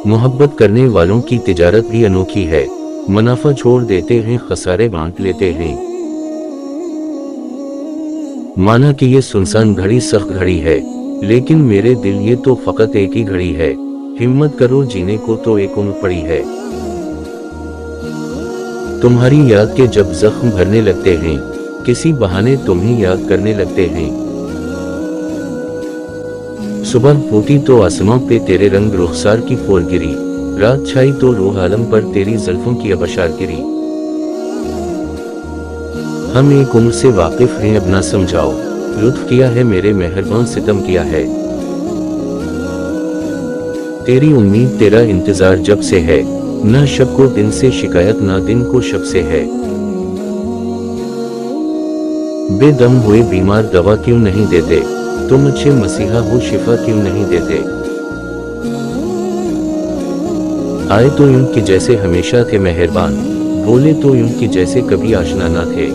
मोहब्बत करने वालों की तिजारत भी अनोखी है, मुनाफा छोड़ देते हैं, खसारे बांट लेते हैं। माना कि ये सुनसान घड़ी सख्त घड़ी है, लेकिन मेरे दिल ये तो फकत एक ही घड़ी है। हिम्मत करो, जीने को तो एक उम्र पड़ी है। तुम्हारी याद के जब जख्म भरने लगते हैं, किसी बहाने तुम्हें याद करने लगते हैं। सुबह फूटी तो आसमां पे तेरे रंग रुखसार की फूल गिरी, रात छाई तो रूह आलम पर तेरी जुल्फों की अबशार गिरी। हम एक उम्र से वाकिफ हैं, अब ना समझाओ, लुत्फ किया है मेरे मेहरबान, सितम किया है। तेरी उम्मीद तेरा इंतजार जब से है, ना शब को दिन से शिकायत, ना दिन को शब से है। बेदम हुए बीमार दवा क्यों नहीं देते, तुम अच्छे मसीहा हो शिफा क्यों नहीं देते। आए तो यूं कि जैसे हमेशा थे मेहरबान, बोले तो यूं कि जैसे कभी आशना ना थे।